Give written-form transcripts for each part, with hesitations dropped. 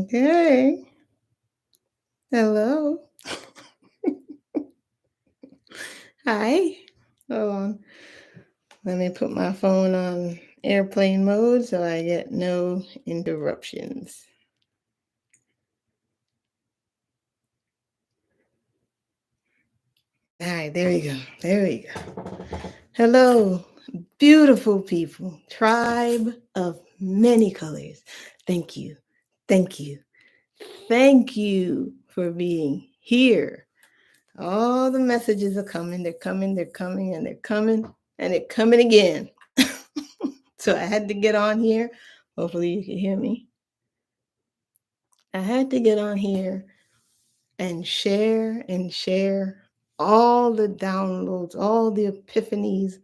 Okay. Hello. Hi. Hold on. Let me put my phone on airplane mode so I get no interruptions. All right, there we go. There we go. Hello, beautiful people, tribe of many colors. Thank you. Thank you. Thank you for being here. All the messages are coming. They're coming. They're coming. And they're coming. And they're coming again. So I had to get on here. Hopefully you can hear me. I had to get on here and share all the downloads, all the epiphanies,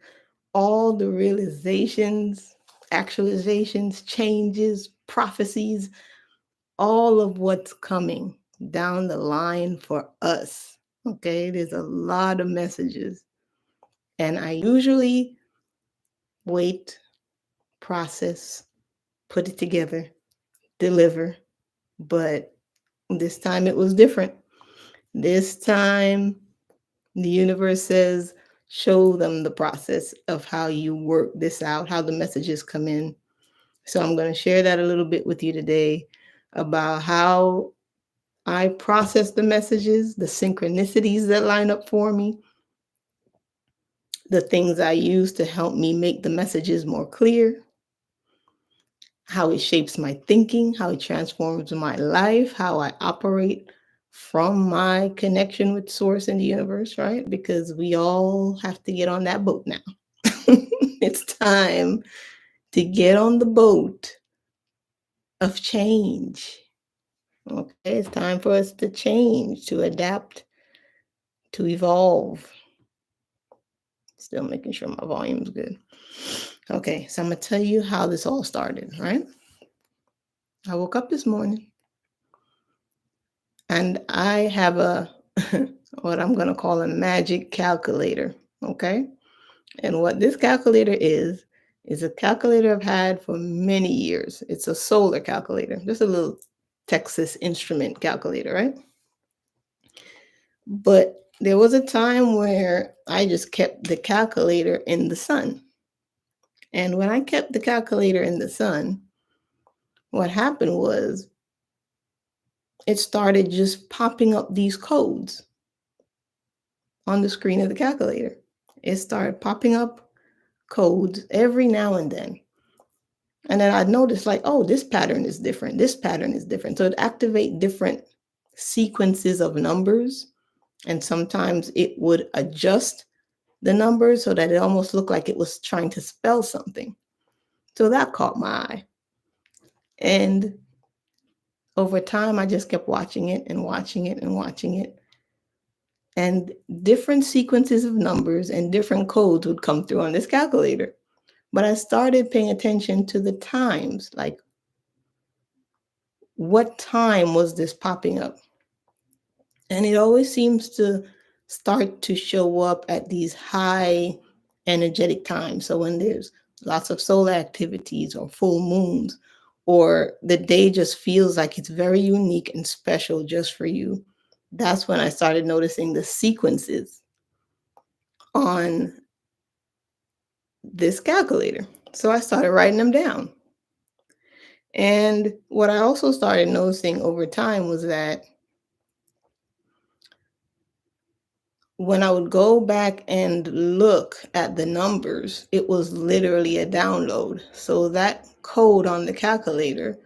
all the realizations, actualizations, changes, prophecies, all of what's coming down the line for us. Okay, there's a lot of messages. And I usually wait, process, put it together, deliver. But this time it was different. This time the universe says, show them the process of how you work this out, how the messages come in. So I'm going to share that a little bit with you today about how I process the messages, the synchronicities that line up for me, the things I use to help me make the messages more clear, how it shapes my thinking, how it transforms my life, how I operate from my connection with source and the universe, right? Because we all have to get on that boat now. It's time to get on the boat of change. Okay, it's time for us to change, to adapt, to evolve. Still making sure my volume's good. Okay, so I'm gonna tell you how this all started, right? I woke up this morning and I have a what I'm going to call a magic calculator, okay? And what this calculator is a calculator I've had for many years. It's a solar calculator, just a little Texas Instrument calculator, right? But there was a time where I just kept the calculator in the sun. And when I kept the calculator in the sun, what happened was it started just popping up these codes on the screen of the calculator. It started popping up codes every now and then. And then I'd notice like, oh, this pattern is different. This pattern is different. So it activate different sequences of numbers. And sometimes it would adjust the numbers so that it almost looked like it was trying to spell something. So that caught my eye. And over time, I just kept watching it and watching it and watching it. And different sequences of numbers and different codes would come through on this calculator. But I started paying attention to the times, like what time was this popping up? And it always seems to start to show up at these high energetic times. So when there's lots of solar activities or full moons, or the day just feels like it's very unique and special just for you, that's when I started noticing the sequences on this calculator. So I started writing them down. And what I also started noticing over time was that when I would go back and look at the numbers, it was literally a download. So that code on the calculator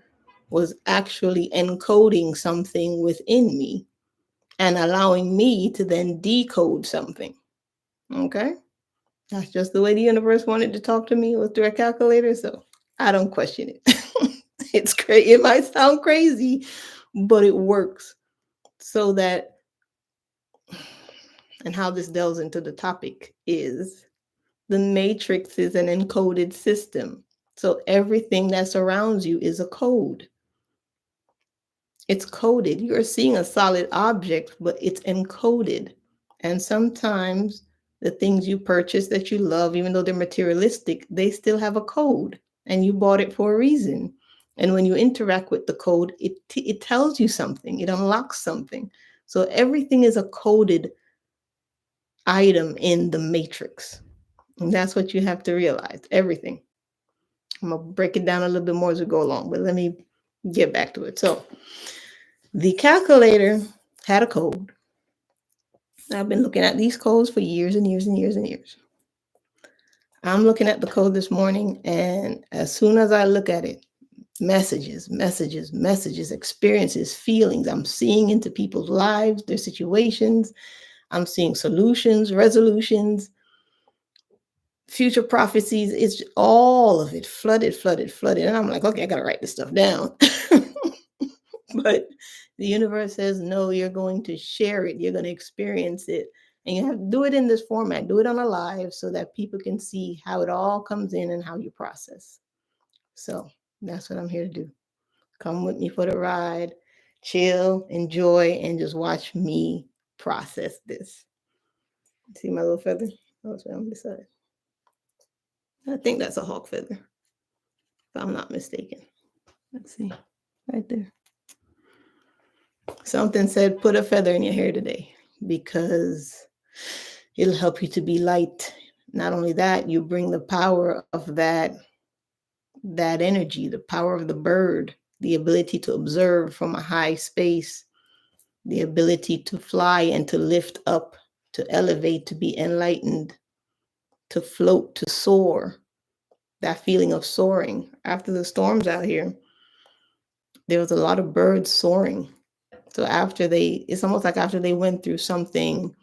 was actually encoding something within me and allowing me to then decode something. Okay? That's just the way the universe wanted to talk to me, was through a calculator. So I don't question it. It's crazy. It might sound crazy, but it works. So that, and how this delves into the topic is the matrix is an encoded system. So everything that surrounds you is a code. It's coded. You're seeing a solid object, but it's encoded. And sometimes the things you purchase that you love, even though they're materialistic, they still have a code and you bought it for a reason. And when you interact with the code, it tells you something, it unlocks something. So everything is a coded item in the matrix. And that's what you have to realize. Everything. I'm going to break it down a little bit more as we go along, but let me get back to it. So the calculator had a code. I've been looking at these codes for years and years and years and years. I'm looking at the code this morning, and as soon as I look at it, messages, messages, messages, experiences, feelings. I'm seeing into people's lives, their situations. I'm seeing solutions, resolutions, future prophecies. It's all of it flooded, flooded, flooded. And I'm like, okay, I got to write this stuff down. But the universe says, no, you're going to share it. You're going to experience it. And you have to do it in this format, do it on a live so that people can see how it all comes in and how you process. So that's what I'm here to do. Come with me for the ride, chill, enjoy, and just watch me process this. See my little feather? Oh, it's on this side. I think that's a hawk feather, if I'm not mistaken. Let's see, right there. Something said, put a feather in your hair today because it'll help you to be light. Not only that, you bring the power of that energy, the power of the bird, the ability to observe from a high space, the ability to fly and to lift up, to elevate, to be enlightened, to float, to soar. That feeling of soaring. After the storms out here, there was a lot of birds soaring. So it's almost like after they went through something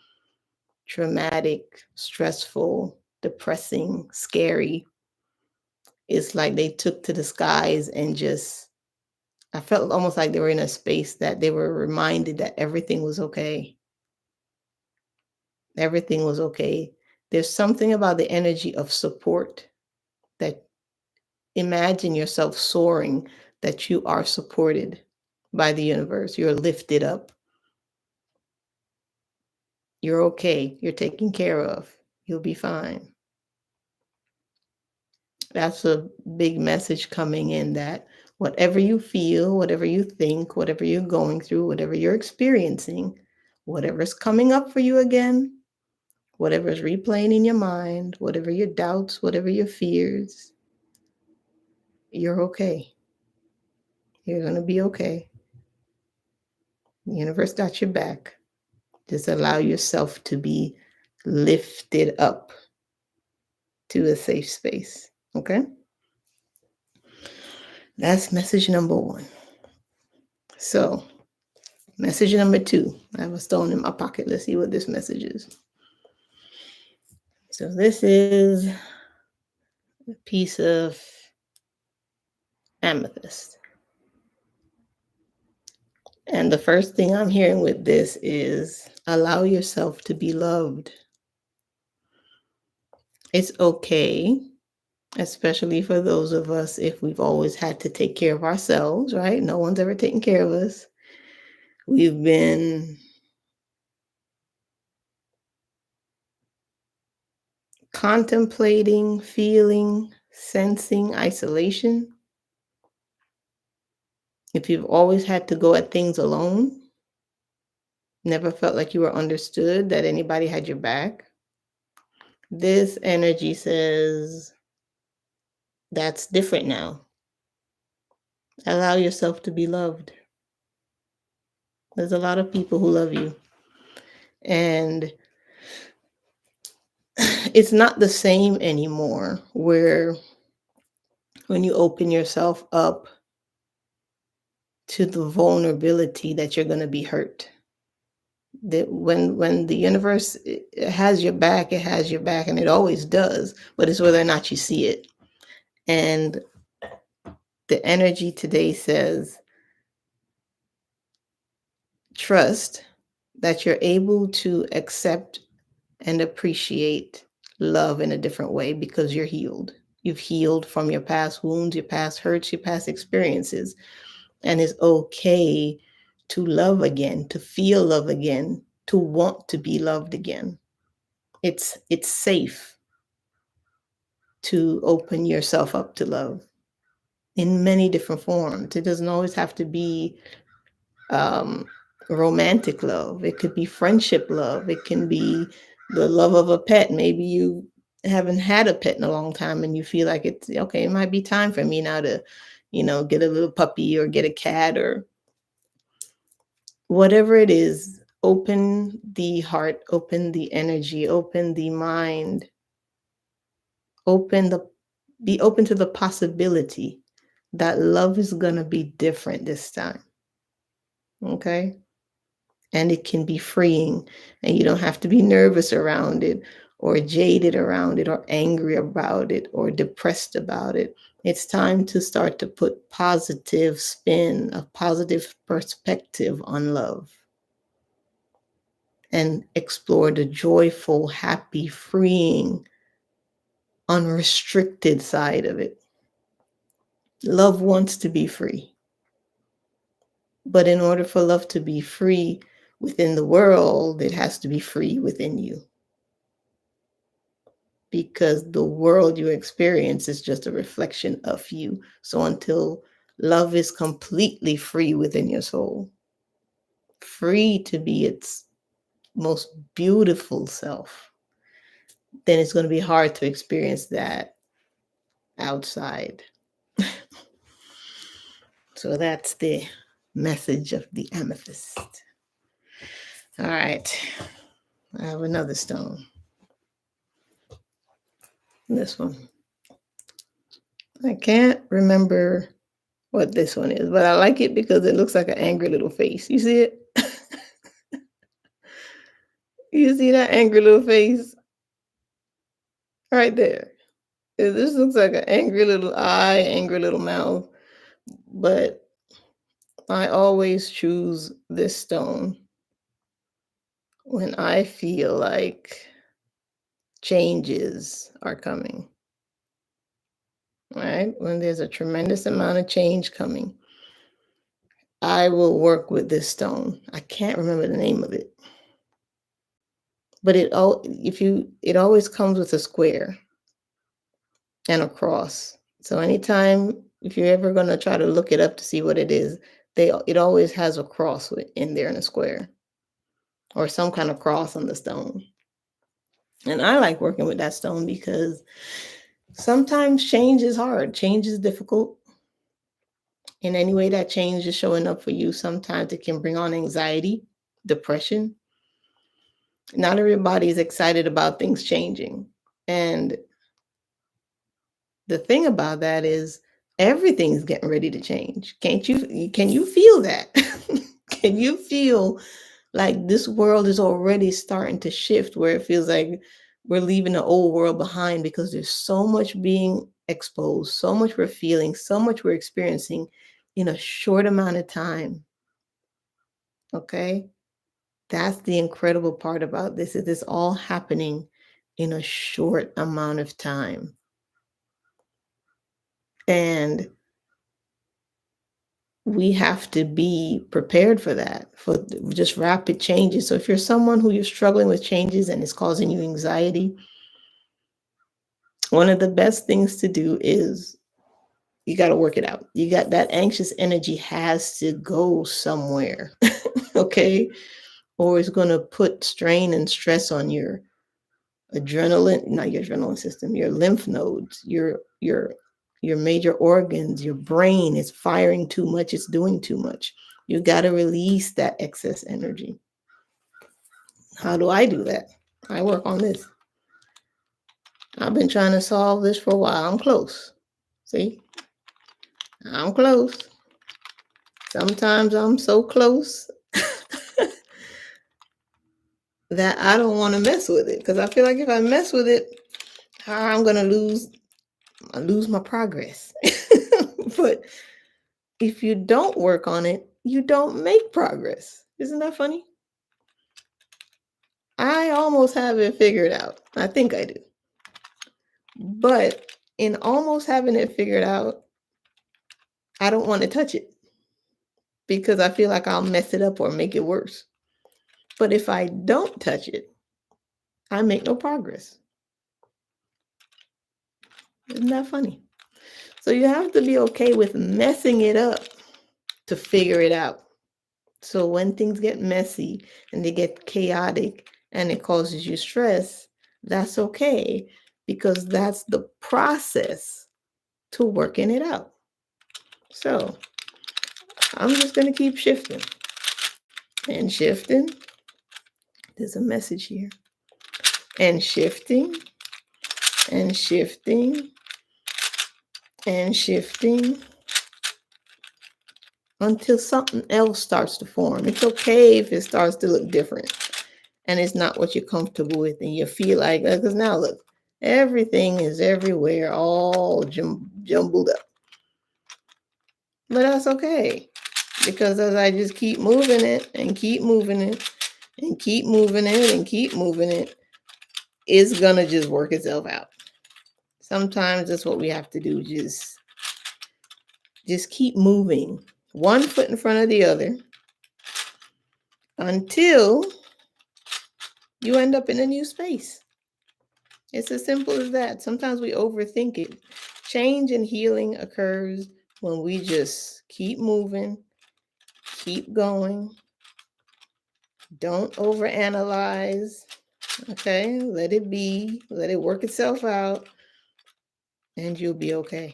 traumatic, stressful, depressing, scary, it's like they took to the skies and just, I felt almost like they were in a space that they were reminded that everything was okay. Everything was okay. There's something about the energy of support that, imagine yourself soaring, that you are supported by the universe. You're lifted up. You're okay. You're taken care of. You'll be fine. That's a big message coming in, that whatever you feel, whatever you think, whatever you're going through, whatever you're experiencing, whatever's coming up for you again, whatever's replaying in your mind, whatever your doubts, whatever your fears, you're okay. You're going to be okay. The universe got your back. Just allow yourself to be lifted up to a safe space. Okay? That's message number one. So, message number two. I have a stone in my pocket. Let's see what this message is. So, this is a piece of amethyst. And the first thing I'm hearing with this is allow yourself to be loved. It's okay, especially for those of us, if we've always had to take care of ourselves, right? No one's ever taken care of us. We've been contemplating, feeling, sensing isolation. If you've always had to go at things alone, never felt like you were understood, that anybody had your back, this energy says that's different now. Allow yourself to be loved. There's a lot of people who love you. And it's not the same anymore, where when you open yourself up to the vulnerability that you're going to be hurt. That when the universe has your back, it has your back, and it always does, but it's whether or not you see it. And the energy today says, trust that you're able to accept and appreciate love in a different way because you're healed. You've healed from your past wounds, your past hurts, your past experiences. And it's okay to love again, to feel love again, to want to be loved again. It's safe to open yourself up to love. in many different forms. It doesn't always have to be um, romantic love. It could be friendship love. It can be the love of a pet. Maybe you haven't had a pet in a long time and you feel like it's okay, it might be time for me now to, get a little puppy or get a cat or whatever it is. Open the heart, open the energy, open the mind, open the be open to the possibility that love is going to be different this time. Okay? And it can be freeing, and you don't have to be nervous around it or jaded around it or angry about it or depressed about it. It's time to start to put positive spin, a positive perspective on love and explore the joyful, happy, freeing, unrestricted side of it. Love wants to be free. But in order for love to be free within the world, it has to be free within you. Because the world you experience is just a reflection of you. So until love is completely free within your soul, free to be its most beautiful self, then it's going to be hard to experience that outside. So that's the message of the amethyst. All right. I have another stone. This one. I can't remember what this one is, but I like it because it looks like an angry little face. You see it? You see that angry little face right there? This looks like an angry little eye, angry little mouth. But I always choose this stone when I feel like changes are coming. Right? When there's a tremendous amount of change coming, I will work with this stone. I can't remember the name of it. But it always comes with a square and a cross. So anytime if you're ever going to try to look it up to see what it is, it always has a cross in there in a square or some kind of cross on the stone. And I like working with that stone because sometimes change is hard. Change is difficult. In any way that change is showing up for you, sometimes it can bring on anxiety, depression. Not everybody is excited about things changing. And the thing about that is everything's getting ready to change. Can you feel that? Can you feel like this world is already starting to shift where it feels like we're leaving the old world behind because there's so much being exposed, so much we're feeling, so much we're experiencing in a short amount of time. Okay? That's the incredible part about this is it's all happening in a short amount of time. And we have to be prepared for that, for just rapid changes. So if you're someone who you're struggling with changes and it's causing you anxiety, one of the best things to do is you got to work it out. You got that anxious energy has to go somewhere, okay? Or it's going to put strain and stress on your not your adrenaline system, your lymph nodes, your major organs, your brain is firing too much, it's doing too much. You got to release that excess energy. How do I do that? I work on this. I've been trying to solve this for a while. I'm close. See? I'm close. Sometimes I'm so close that I don't want to mess with it because I feel like if I mess with it, I'm going to lose my progress. But if you don't work on it, you don't make progress. Isn't that funny? I almost have it figured out. I think I do. But in almost having it figured out, I don't want to touch it because I feel like I'll mess it up or make it worse. But if I don't touch it, I make no progress. Isn't that funny? So you have to be okay with messing it up to figure it out. So when things get messy and they get chaotic and it causes you stress, that's okay because that's the process to working it out. So I'm just going to keep shifting and shifting. There's a message here. And shifting and shifting and shifting until something else starts to form. It's okay if it starts to look different and it's not what you're comfortable with and you feel like, because now look, everything is everywhere, all jumbled up. But that's okay because as I just keep moving it and keep moving it and keep moving it and keep moving it, it's going to just work itself out. Sometimes that's what we have to do. Just keep moving one foot in front of the other until you end up in a new space. It's as simple as that. Sometimes we overthink it. Change and healing occurs when we just keep moving, keep going. Don't overanalyze. Okay, let it be, let it work itself out, and you'll be okay.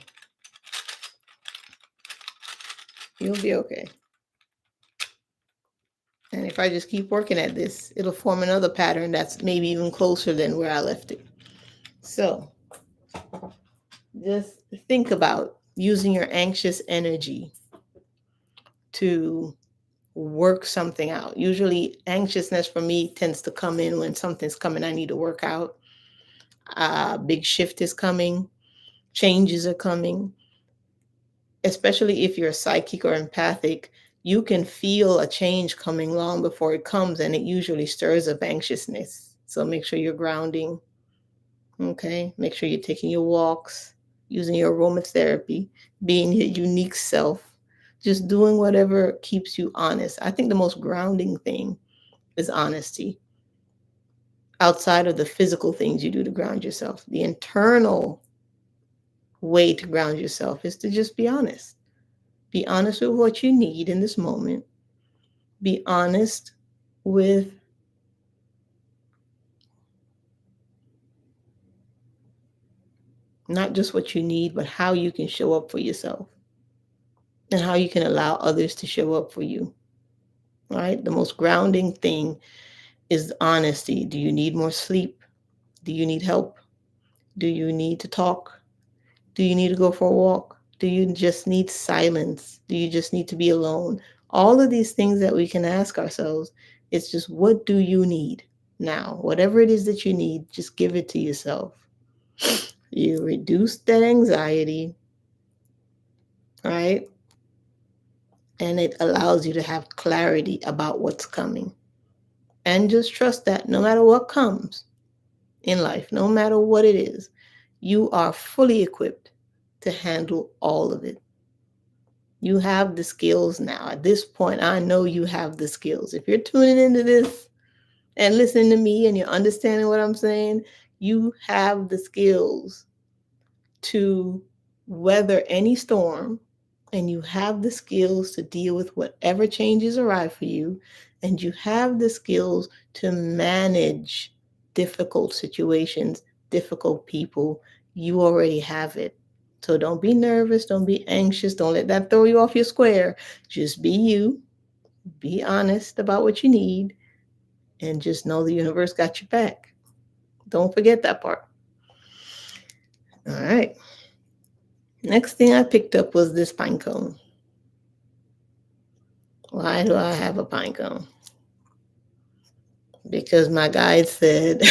You'll be okay. And if I just keep working at this, it'll form another pattern that's maybe even closer than where I left it. So just think about using your anxious energy to work something out. Usually anxiousness for me tends to come in when something's coming I need to work out. Big shift is coming. Changes are coming. Especially if you're psychic or empathic, you can feel a change coming long before it comes, and it usually stirs up anxiousness. So make sure you're grounding. Okay, make sure you're taking your walks, using your aromatherapy, being your unique self, just doing whatever keeps you honest. I think the most grounding thing is honesty. Outside of the physical things you do to ground yourself, the internal way to ground yourself is to just be honest. Be honest with what you need in this moment. Be honest with not just what you need, but how you can show up for yourself and how you can allow others to show up for you. All right? The most grounding thing is honesty. Do you need more sleep? Do you need help? Do you need to talk? Do you need to go for a walk? Do you just need silence? Do you just need to be alone? All of these things that we can ask ourselves, it's just what do you need now? Whatever it is that you need, just give it to yourself. You reduce that anxiety, right? And it allows you to have clarity about what's coming. And just trust that no matter what comes in life, no matter what it is, you are fully equipped to handle all of it. You have the skills now. At this point, I know you have the skills. If you're tuning into this and listening to me and you're understanding what I'm saying, you have the skills to weather any storm, and you have the skills to deal with whatever changes arrive for you, and you have the skills to manage difficult situations, difficult people. You already have it. So don't be nervous, don't be anxious, don't let that throw you off your square. Just be you, be honest about what you need, and just know the universe got your back. Don't forget that part. All right. Next thing I picked up was this pine cone. Why do I have a pine cone? Because my guide said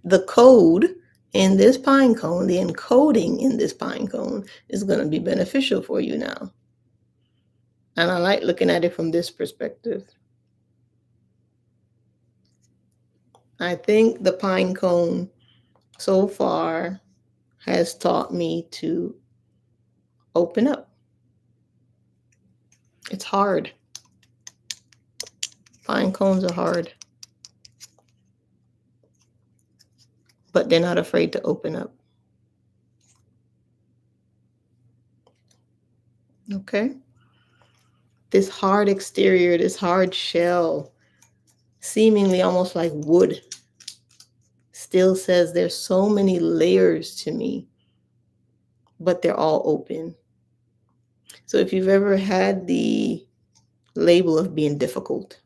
the code in this pine cone, the encoding in this pine cone is going to be beneficial for you now. And I like looking at it from this perspective. I think the pine cone so far has taught me to open up. It's hard. Pine cones are hard. But they're not afraid to open up. Okay? This hard exterior, this hard shell, seemingly almost like wood, still says there's so many layers to me, but they're all open. So if you've ever had the label of being difficult,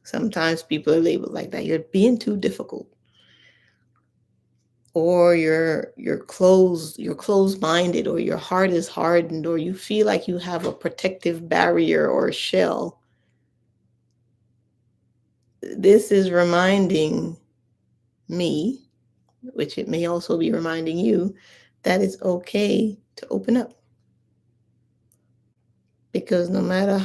sometimes people are labeled like that. You're being too difficult. Or you're closed minded, or your heart is hardened, or you feel like you have a protective barrier or a shell. This is reminding me, which it may also be reminding you, that it's okay to open up. Because no matter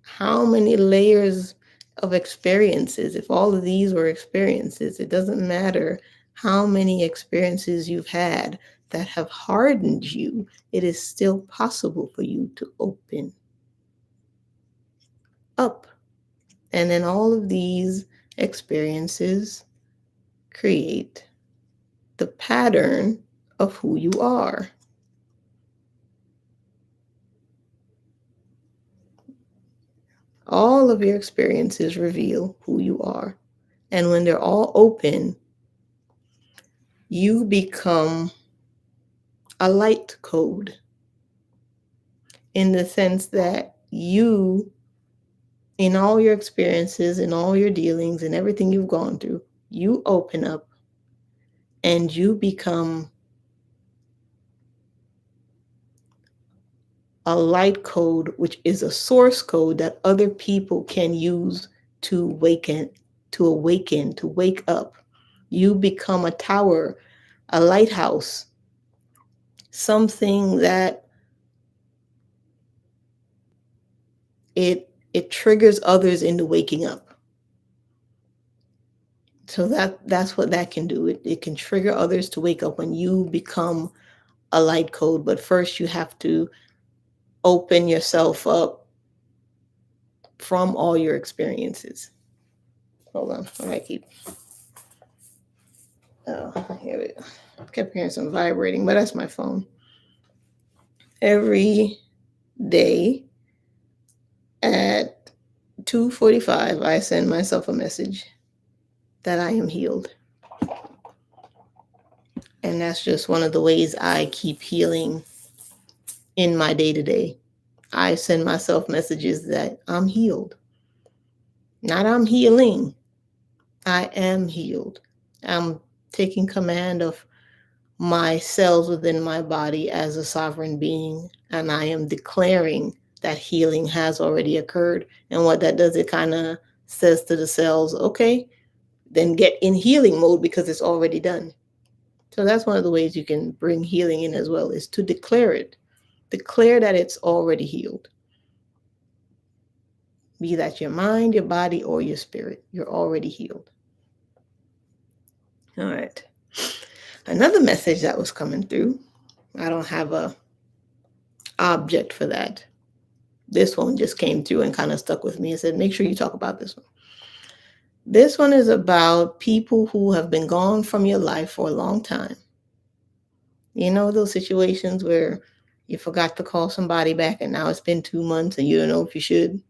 how many layers of experiences, if all of these were experiences, it doesn't matter how many experiences you've had that have hardened you, it is still possible for you to open up. And then all of these experiences create the pattern of who you are. All of your experiences reveal who you are. And when they're all open, you become a light code, in the sense that you, in all your experiences, in all your dealings, and everything you've gone through, you open up and you become a light code, which is a source code that other people can use to awaken, to wake up. You become a tower, a lighthouse, something that it triggers others into waking up. So that's what that can do. It can trigger others to wake up when you become a light code. But first you have to open yourself up from all your experiences. Hold on. I keep here it I kept hearing some vibrating, but that's my phone. Every day at 2:45, I send myself a message that I am healed. And that's just one of the ways I keep healing in my day-to-day. I send myself messages that I'm healed. Not I'm healing. I am healed. I'm taking command of my cells within my body as a sovereign being, and I am declaring that healing has already occurred. And what that does, it kind of says to the cells, okay, then get in healing mode because it's already done. So that's one of the ways you can bring healing in as well, is to declare it. Declare that it's already healed. Be that your mind, your body, or your spirit, you're already healed. All right. Another message that was coming through, I don't have a object for that. This one just came through and kind of stuck with me and said, make sure you talk about this one. This one is about people who have been gone from your life for a long time. You know, those situations where you forgot to call somebody back and now it's been 2 months and you don't know if you should.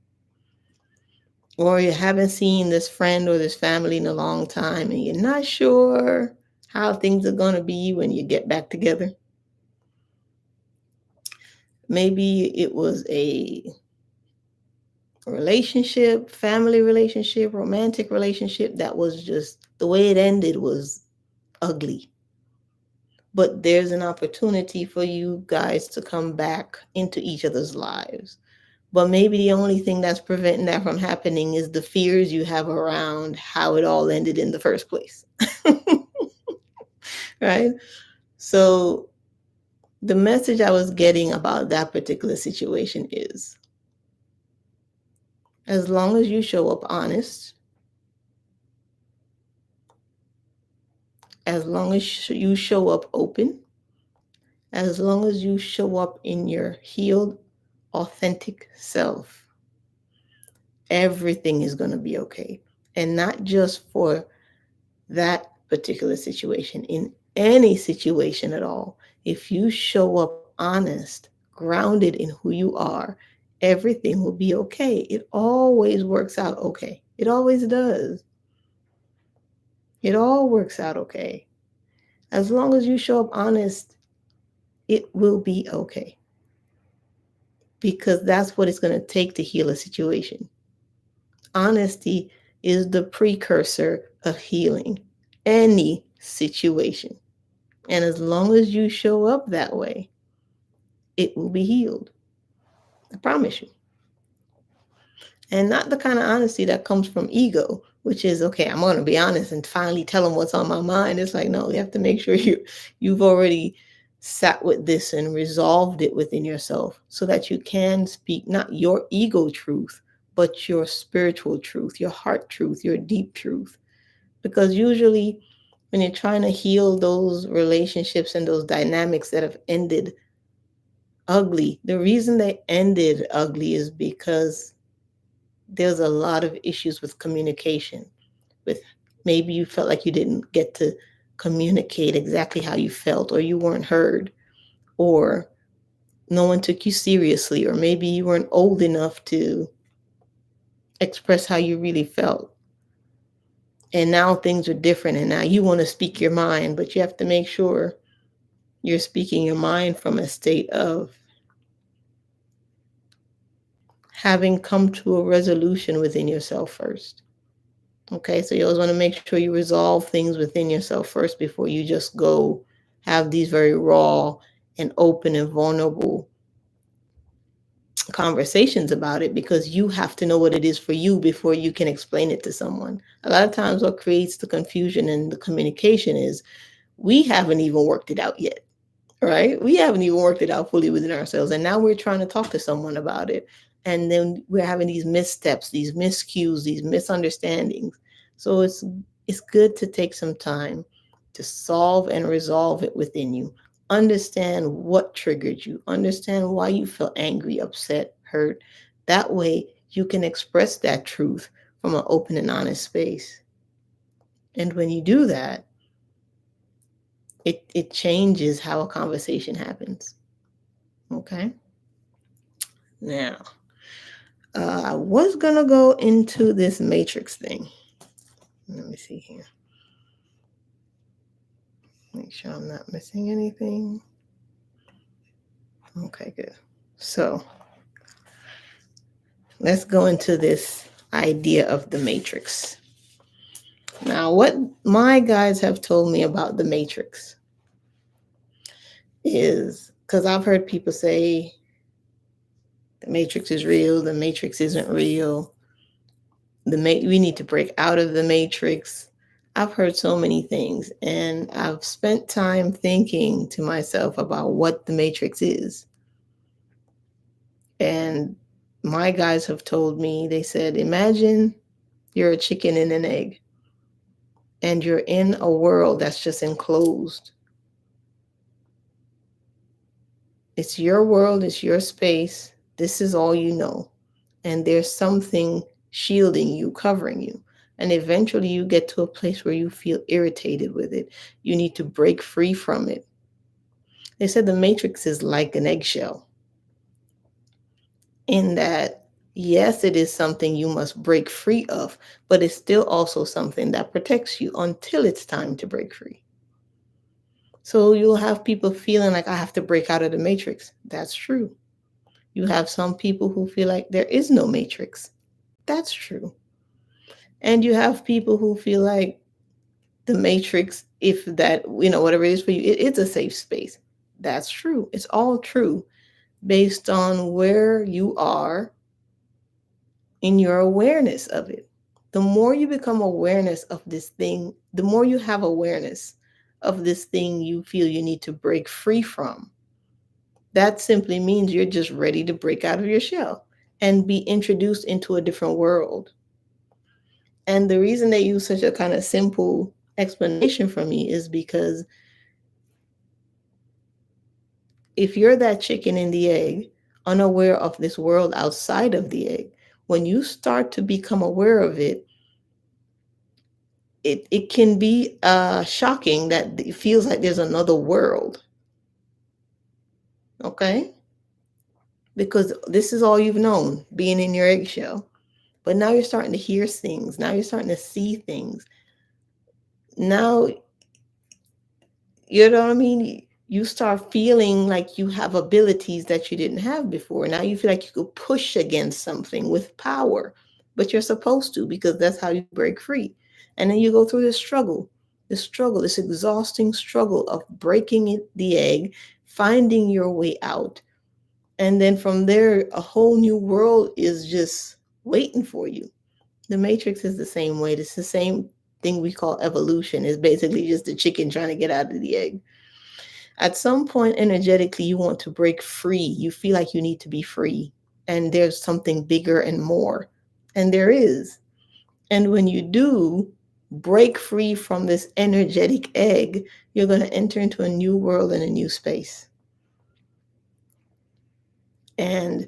Or you haven't seen this friend or this family in a long time and you're not sure how things are going to be when you get back together. Maybe it was a relationship, family relationship, romantic relationship that was just, the way it ended was ugly. But there's an opportunity for you guys to come back into each other's lives. But maybe the only thing that's preventing that from happening is the fears you have around how it all ended in the first place. Right? So the message I was getting about that particular situation is, as long as you show up honest, as long as you show up open, as long as you show up in your healed, authentic self, everything is going to be okay. And not just for that particular situation, in any situation at all. If you show up honest, grounded in who you are, everything will be okay. It always works out okay. It always does. It all works out okay. As long as you show up honest, it will be okay. Because that's what it's going to take to heal a situation. Honesty is the precursor of healing any situation. And as long as you show up that way, it will be healed. I promise you. And not the kind of honesty that comes from ego, which is, okay, I'm going to be honest and finally tell them what's on my mind. It's like, no, you have to make sure you've already sat with this and resolved it within yourself so that you can speak not your ego truth, but your spiritual truth, your heart truth, your deep truth. Because usually when you're trying to heal those relationships and those dynamics that have ended ugly, the reason they ended ugly is because there's a lot of issues with communication. With maybe you felt like you didn't get to communicate exactly how you felt, or you weren't heard, or no one took you seriously, or maybe you weren't old enough to express how you really felt. And now things are different, and now you want to speak your mind, but you have to make sure you're speaking your mind from a state of having come to a resolution within yourself first. Okay, so you always want to make sure you resolve things within yourself first before you just go have these very raw and open and vulnerable conversations about it, because you have to know what it is for you before you can explain it to someone. A lot of times what creates the confusion and the communication is we haven't even worked it out yet. Right? We haven't even worked it out fully within ourselves. And now we're trying to talk to someone about it. And then we're having these missteps, these miscues, these misunderstandings. So it's good to take some time to solve and resolve it within you. Understand what triggered you. Understand why you feel angry, upset, hurt. That way you can express that truth from an open and honest space. And when you do that, it changes how a conversation happens. Okay. Now, I was going to go into this matrix thing. Let me see here. Make sure I'm not missing anything. Okay, good. So, let's go into this idea of the matrix. Now, what my guys have told me about the matrix is, because I've heard people say the matrix is real, the matrix isn't real. We need to break out of the matrix. I've heard so many things, and I've spent time thinking to myself about what the matrix is. And my guys have told me, they said, imagine you're a chicken and an egg, and you're in a world that's just enclosed. It's your world, it's your space. This is all you know. And there's something shielding you, covering you. And eventually you get to a place where you feel irritated with it. You need to break free from it. They said the matrix is like an eggshell, in that, yes, it is something you must break free of, but it's still also something that protects you until it's time to break free. So you'll have people feeling like, I have to break out of the matrix. That's true. You have some people who feel like there is no matrix. That's true. And you have people who feel like the matrix, if that, whatever it is for you, it's a safe space. That's true. It's all true based on where you are in your awareness of it. The more you become awareness of this thing, the more you have awareness of this thing you feel you need to break free from. That simply means you're just ready to break out of your shell and be introduced into a different world. And the reason they use such a kind of simple explanation for me is because if you're that chicken in the egg, unaware of this world outside of the egg, when you start to become aware of it, it can be shocking that it feels like there's another world. Okay? because this is all you've known, being in your eggshell. But now you're starting to hear things. Now you're starting to see things. Now, you know what I mean? You start feeling like you have abilities that you didn't have before. Now you feel like you could push against something with power, but you're supposed to, because that's how you break free. And then you go through this struggle, this exhausting struggle of breaking the egg, finding your way out. And then from there, a whole new world is just waiting for you. The Matrix is the same way. It's the same thing we call evolution. It's basically just the chicken trying to get out of the egg. At some point, energetically, you want to break free. You feel like you need to be free. And there's something bigger and more. And there is. And when you do break free from this energetic egg, you're going to enter into a new world and a new space. And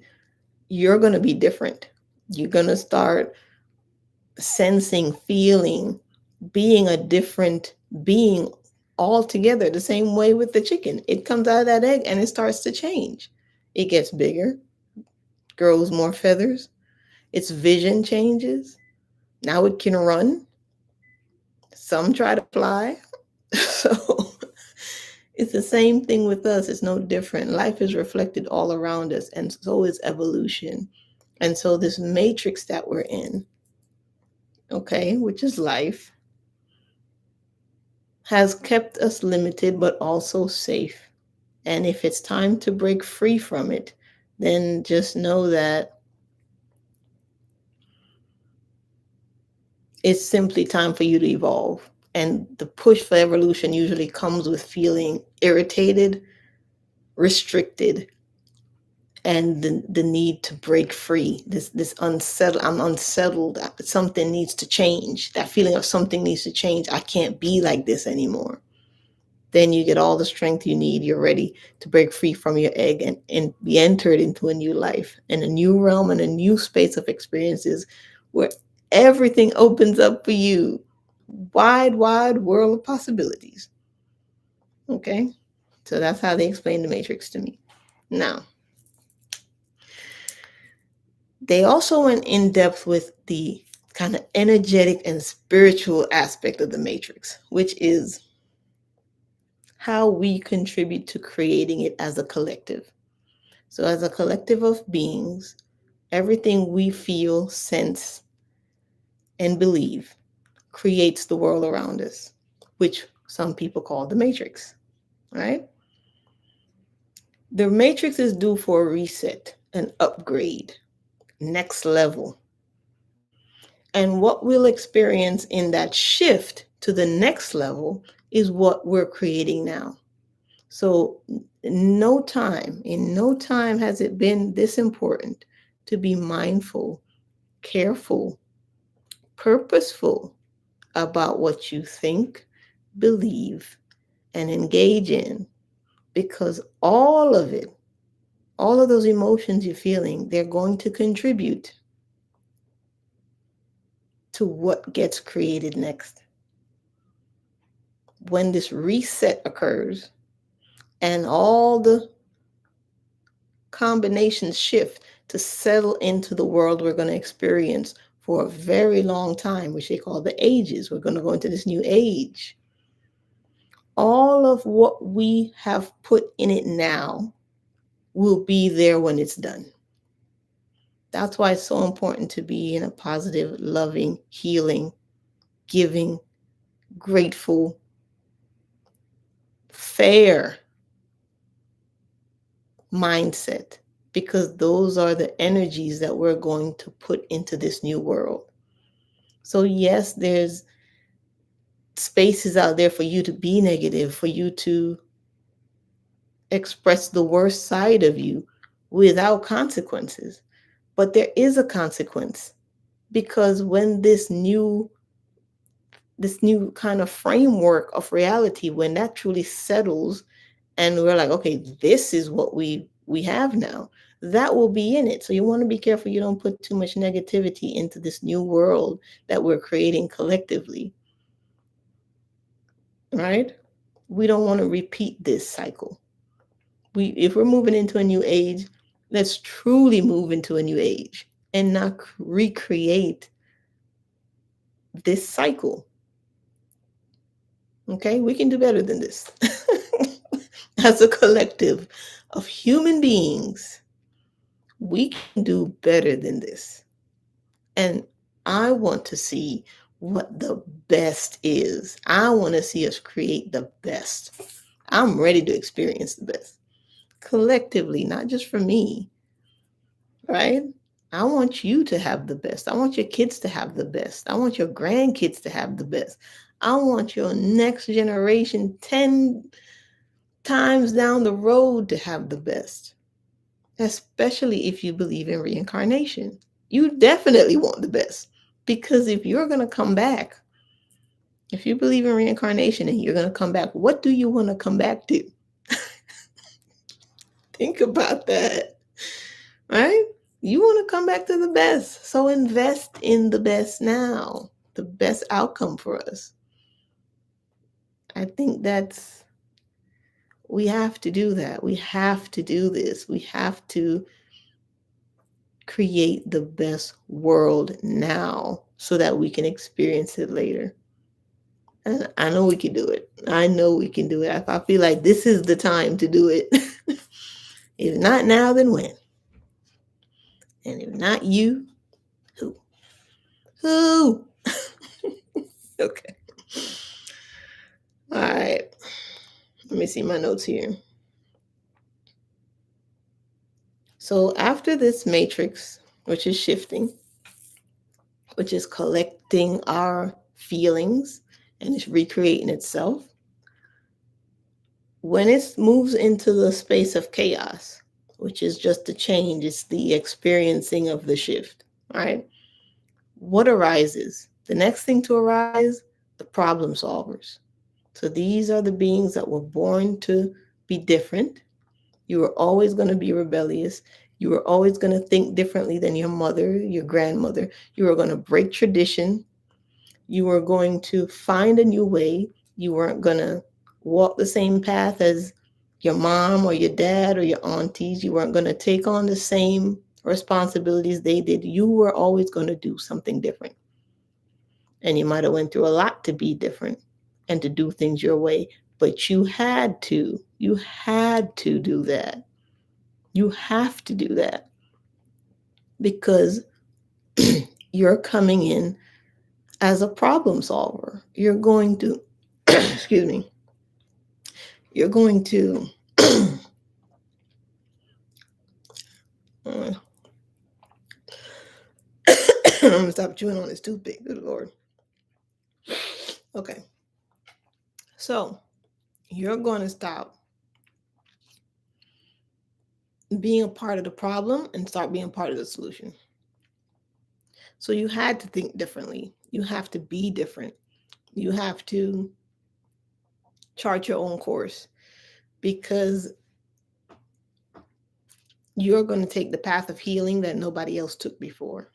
you're going to be different. You're going to start sensing, feeling, being a different being altogether. The same way with the chicken. It comes out of that egg and it starts to change. It gets bigger, grows more feathers, its vision changes. Now it can run. Some try to fly. So it's the same thing with us. It's no different. Life is reflected all around us, and so is evolution. And so this matrix that we're in, okay, which is life, has kept us limited but also safe. And if it's time to break free from it, then just know that it's simply time for you to evolve. And the push for evolution usually comes with feeling irritated, restricted, and the need to break free. This unsettled, I'm unsettled, something needs to change. That feeling of something needs to change. I can't be like this anymore. Then you get all the strength you need. You're ready to break free from your egg and be entered into a new life and a new realm and a new space of experiences where everything opens up for you. Wide, wide world of possibilities. Okay? So that's how they explain the Matrix to me. Now, they also went in depth with the kind of energetic and spiritual aspect of the Matrix, which is how we contribute to creating it as a collective. So, as a collective of beings, everything we feel, sense, and believe creates the world around us, which some people call the Matrix, right? The Matrix is due for a reset, an upgrade, next level. And what we'll experience in that shift to the next level is what we're creating now. So, in no time has it been this important to be mindful, careful, purposeful about what you think, believe, and engage in, because all of it, all of those emotions you're feeling, they're going to contribute to what gets created next. When this reset occurs and all the combinations shift to settle into the world we're going to experience for a very long time, which they call the ages. We're going to go into this new age. All of what we have put in it now will be there when it's done. That's why it's so important to be in a positive, loving, healing, giving, grateful, fair mindset, because those are the energies that we're going to put into this new world. So, yes, there's spaces out there for you to be negative, for you to express the worst side of you without consequences. But there is a consequence, because when this new kind of framework of reality, when that truly settles and we're like, okay, this is what we have now, that will be in it. So you want to be careful you don't put too much negativity into this new world that we're creating collectively, right? We don't want to repeat this cycle. If we're moving into a new age, Let's truly move into a new age and not recreate this cycle. Okay, we can do better than this. As a collective of human beings, we can do better than this. And I want to see what the best is. I want to see us create the best. I'm ready to experience the best collectively, not just for me, right? I want you to have the best. I want your kids to have the best. I want your grandkids to have the best. I want your next generation 10 times down the road to have the best, especially if you believe in reincarnation. You definitely want the best because if you're going to come back, if you believe in reincarnation and you're going to come back, what do you want to come back to? Think about that, right? You want to come back to the best. So invest in the best now, the best outcome for us. I think we have to do that. We have to do this. We have to create the best world now so that we can experience it later. And I know we can do it. I know we can do it. I feel like this is the time to do it. If not now, then when? And if not you, who? Who? Okay. All right. Let me see my notes here. So after this matrix, which is shifting, which is collecting our feelings and it's recreating itself, when it moves into the space of chaos, which is just the change, it's the experiencing of the shift, right? What arises? The next thing to arise, the problem solvers. So these are the beings that were born to be different. You were always going to be rebellious. You were always going to think differently than your mother, your grandmother. You were going to break tradition. You were going to find a new way. You weren't going to walk the same path as your mom or your dad or your aunties. You weren't going to take on the same responsibilities they did. You were always going to do something different. And you might have went through a lot to be different and to do things your way, but you had to do that. You have to do that because you're coming in as a problem solver. You're going to, excuse me, you're going to, I'm going to stop chewing on this toothpick. Good Lord. Okay. So you're going to stop being a part of the problem and start being part of the solution. So you had to think differently. You have to be different. You have to chart your own course because you're going to take the path of healing that nobody else took before.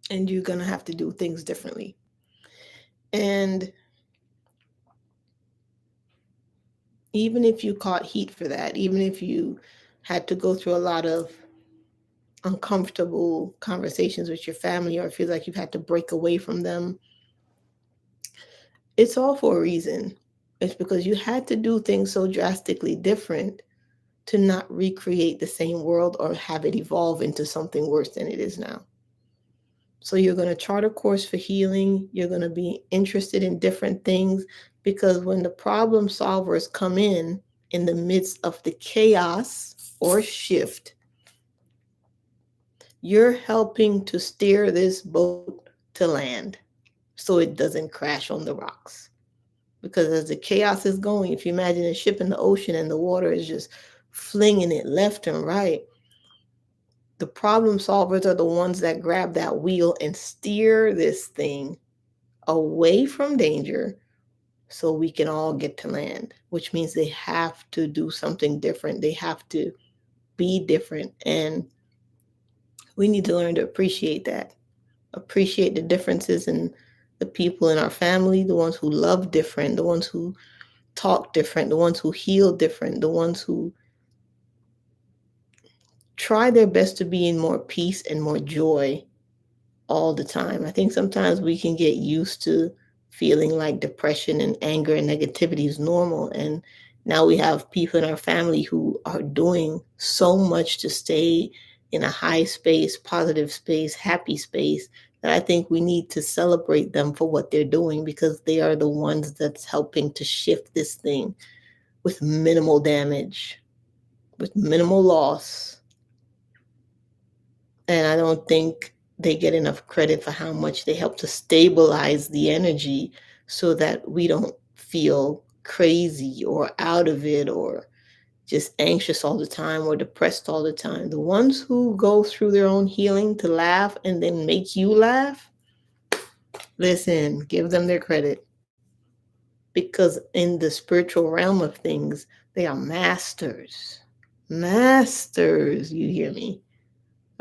And you're going to have to do things differently. And even if you caught heat for that, even if you had to go through a lot of uncomfortable conversations with your family or feel like you've had to break away from them, it's all for a reason. It's because you had to do things so drastically different to not recreate the same world or have it evolve into something worse than it is now. So you're going to chart a course for healing. You're going to be interested in different things because when the problem solvers come in the midst of the chaos or shift, you're helping to steer this boat to land so it doesn't crash on the rocks. Because as the chaos is going, if you imagine a ship in the ocean and the water is just flinging it left and right, the problem solvers are the ones that grab that wheel and steer this thing away from danger so we can all get to land, which means they have to do something different. They have to be different. And we need to learn to appreciate that, appreciate the differences in the people in our family, the ones who love different, the ones who talk different, the ones who heal different, the ones who try their best to be in more peace and more joy all the time. I think sometimes we can get used to feeling like depression and anger and negativity is normal. And now we have people in our family who are doing so much to stay in a high space, positive space, happy space, that I think we need to celebrate them for what they're doing, because they are the ones that's helping to shift this thing with minimal damage, with minimal loss. And I don't think they get enough credit for how much they help to stabilize the energy so that we don't feel crazy or out of it or just anxious all the time or depressed all the time. The ones who go through their own healing to laugh and then make you laugh, listen, give them their credit, because in the spiritual realm of things, they are masters. Masters, you hear me?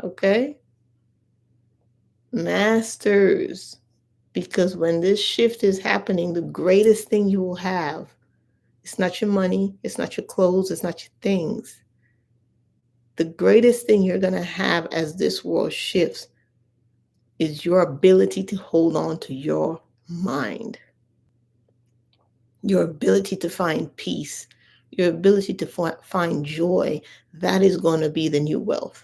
Okay? Masters. Because when this shift is happening, the greatest thing you will have, it's not your money, it's not your clothes, it's not your things. The greatest thing you're going to have as this world shifts is your ability to hold on to your mind, your ability to find peace, your ability to find joy. That is going to be the new wealth,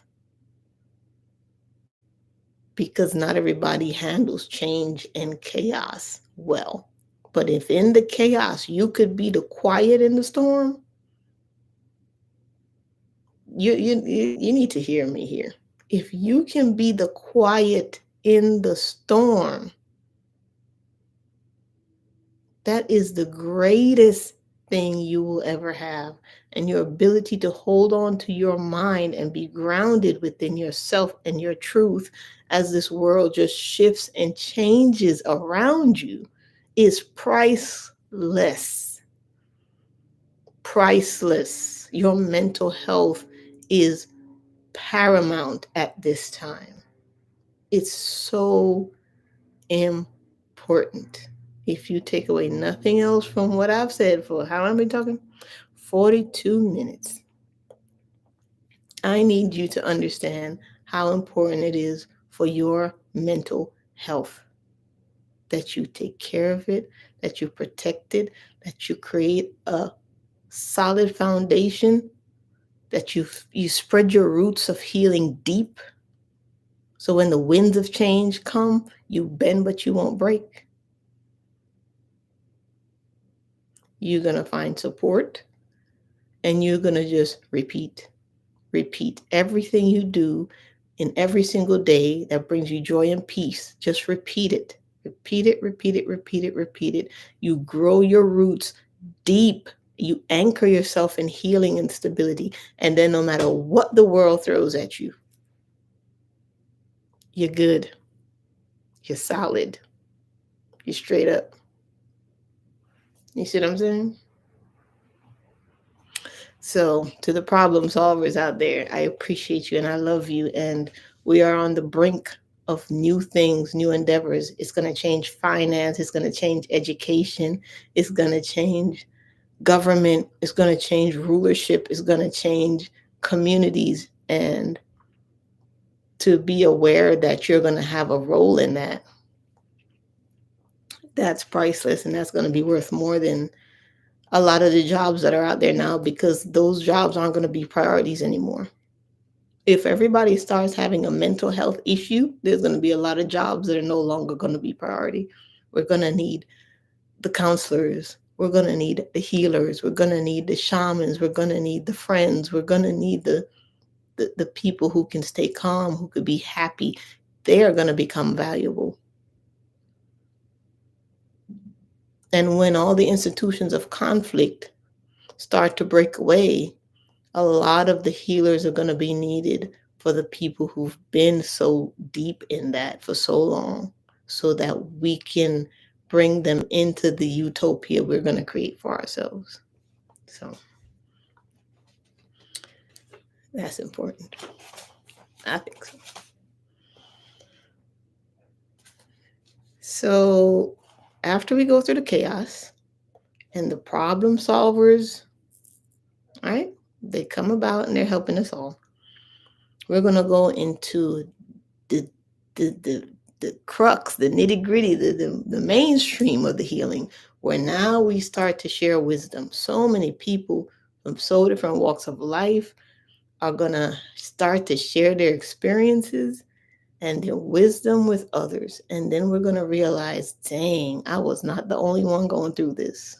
because not everybody handles change and chaos well. But if in the chaos you could be the quiet in the storm, you need to hear me here. If you can be the quiet in the storm, that is the greatest thing you will ever have. And your ability to hold on to your mind and be grounded within yourself and your truth as this world just shifts and changes around you is priceless. Priceless. Your mental health is paramount at this time. It's so important. If you take away nothing else from what I've said for how long I've been talking, 42 minutes, I need you to understand how important it is for your mental health, that you take care of it, that you protect it, that you create a solid foundation, that you spread your roots of healing deep. So when the winds of change come, you bend but you won't break. You're going to find support, and you're going to just repeat everything you do in every single day that brings you joy and peace. Just repeat it. Repeat it, repeat it, repeat it, repeat it. You grow your roots deep. You anchor yourself in healing and stability. And then no matter what the world throws at you, you're good. You're solid. You're straight up. You see what I'm saying? So, to the problem solvers out there, I appreciate you and I love you. And we are on the brink of new things, new endeavors. It's going to change finance, it's going to change education, it's going to change government, it's going to change rulership, it's going to change communities. And to be aware that you're going to have a role in that, that's priceless, and that's going to be worth more than a lot of the jobs that are out there now, because those jobs aren't going to be priorities anymore. If everybody starts having a mental health issue, there's going to be a lot of jobs that are no longer going to be priority. We're going to need the counselors. We're going to need the healers. We're going to need the shamans. We're going to need the friends. We're going to need the people who can stay calm, who could be happy. They are going to become valuable. And when all the institutions of conflict start to break away, a lot of the healers are going to be needed for the people who've been so deep in that for so long, so that we can bring them into the utopia we're going to create for ourselves. So that's important. I think so. So after we go through the chaos and the problem solvers, all right, they come about and they're helping us all. We're going to go into the, the, the, the crux, the nitty gritty, the mainstream of the healing, where now we start to share wisdom. So many people from so different walks of life are going to start to share their experiences and their wisdom with others. And then we're going to realize, dang, I was not the only one going through this.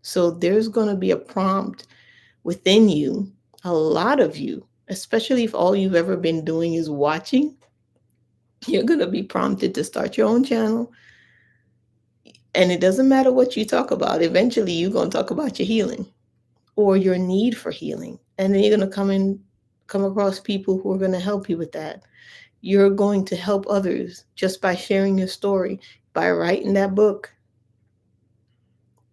So there's going to be a prompt within you, a lot of you, especially if all you've ever been doing is watching. You're going to be prompted to start your own channel. And it doesn't matter what you talk about. Eventually, you're going to talk about your healing or your need for healing. And then you're going to come across people who are going to help you with that. You're going to help others just by sharing your story, by writing that book.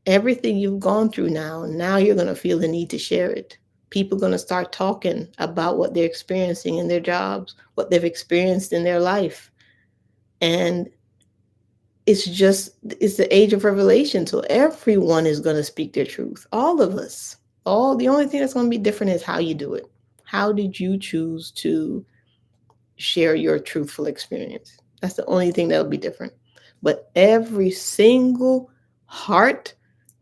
Everything you've gone through now you're going to feel the need to share it. People are going to start talking about what they're experiencing in their jobs, what they've experienced in their life. And it's the age of revelation. So everyone is going to speak their truth. All of us. The only thing that's going to be different is how you do it. How did you choose to share your truthful experience? That's the only thing that'll be different. But every single heart,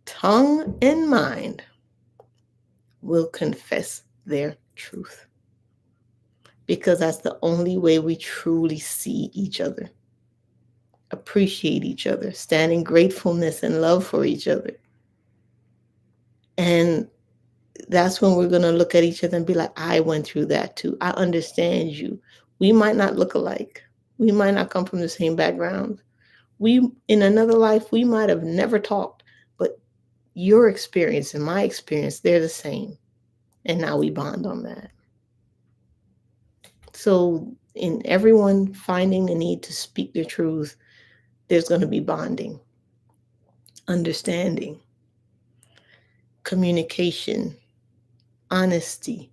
tongue, and mind will confess their truth. Because that's the only way we truly see each other, appreciate each other, stand in gratefulness and love for each other. And that's when we're going to look at each other and be like, I went through that too. I understand you. We might not look alike. We might not come from the same background. In another life, we might have never talked, but your experience and my experience, they're the same. And now we bond on that. So in everyone finding the need to speak their truth, there's going to be bonding, understanding, communication, honesty,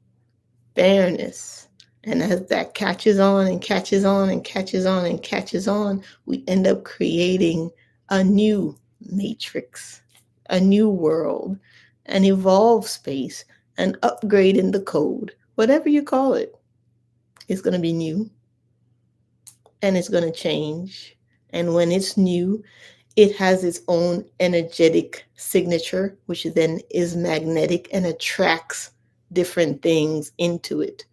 fairness. And as that catches on and catches on and catches on and catches on, we end up creating a new matrix, a new world, an evolved space, an upgrade in the code, whatever you call it. It's going to be new and it's going to change. And when it's new, it has its own energetic signature, which then is magnetic and attracts different things into it.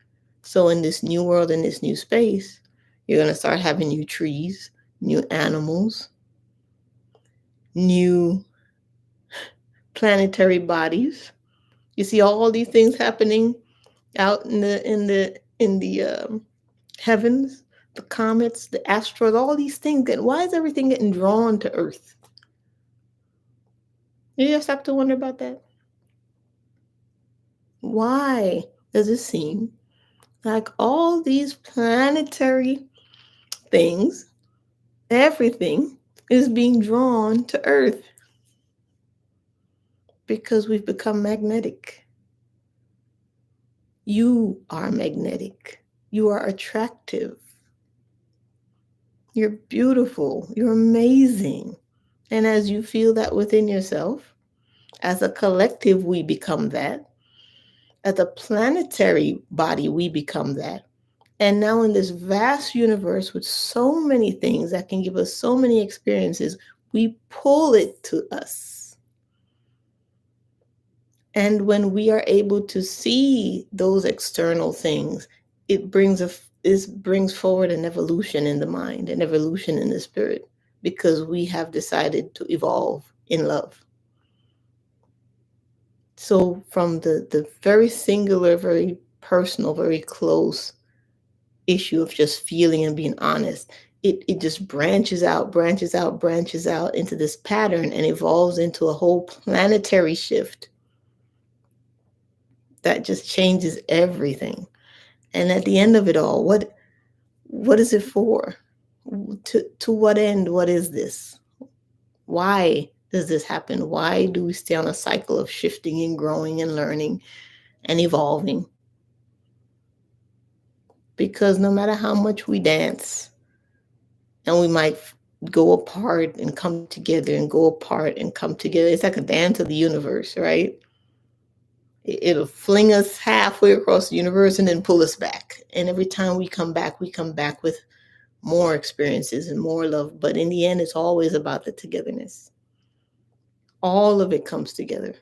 So in this new world, in this new space, you're going to start having new trees, new animals, new planetary bodies. You see all these things happening out in the heavens, the comets, the asteroids, all these things. Why is everything getting drawn to Earth? You just have to wonder about that. Why does it seem like all these planetary things, everything is being drawn to Earth? Because we've become magnetic. You are magnetic. You are attractive. You're beautiful. You're amazing. And as you feel that within yourself, as a collective, we become that. As a planetary body, we become that. And now in this vast universe with so many things that can give us so many experiences, we pull it to us. And when we are able to see those external things, it brings forward an evolution in the mind, an evolution in the spirit, because we have decided to evolve in love. So from the very singular, very personal, very close issue of just feeling and being honest, it just branches out into this pattern and evolves into a whole planetary shift that just changes everything. And at the end of it all, what is it for? To what end? What is this? Why does this happen? Why do we stay on a cycle of shifting and growing and learning and evolving? Because no matter how much we dance, and we might go apart and come together and go apart and come together. It's like a dance of the universe, right? It'll fling us halfway across the universe and then pull us back. And every time we come back with more experiences and more love. But in the end, it's always about the togetherness. All of it comes together.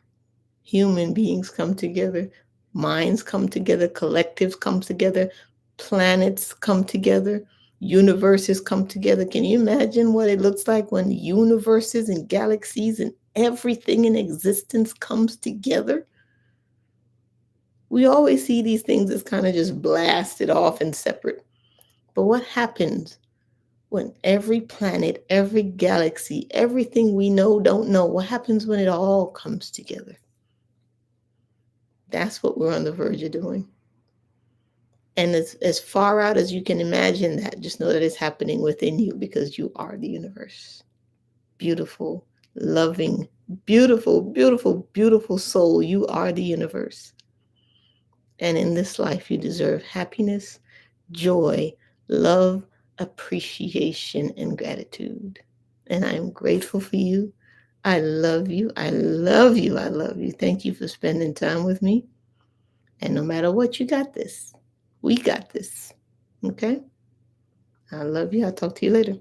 Human beings come together, minds come together, collectives come together, planets come together, universes come together. Can you imagine what it looks like when universes and galaxies and everything in existence comes together? We always see these things as kind of just blasted off and separate. But what happens when every planet, every galaxy, everything we know, don't know, what happens when it all comes together? That's what we're on the verge of doing. And as far out as you can imagine that, just know that it's happening within you because you are the universe. Beautiful, loving, beautiful, beautiful, beautiful soul. You are the universe. And in this life, you deserve happiness, joy, love, appreciation, and gratitude. And I'm grateful for you. I love you. I love you. I love you. Thank you for spending time with me. And no matter what, you got this. We got this. Okay? I love you. I'll talk to you later.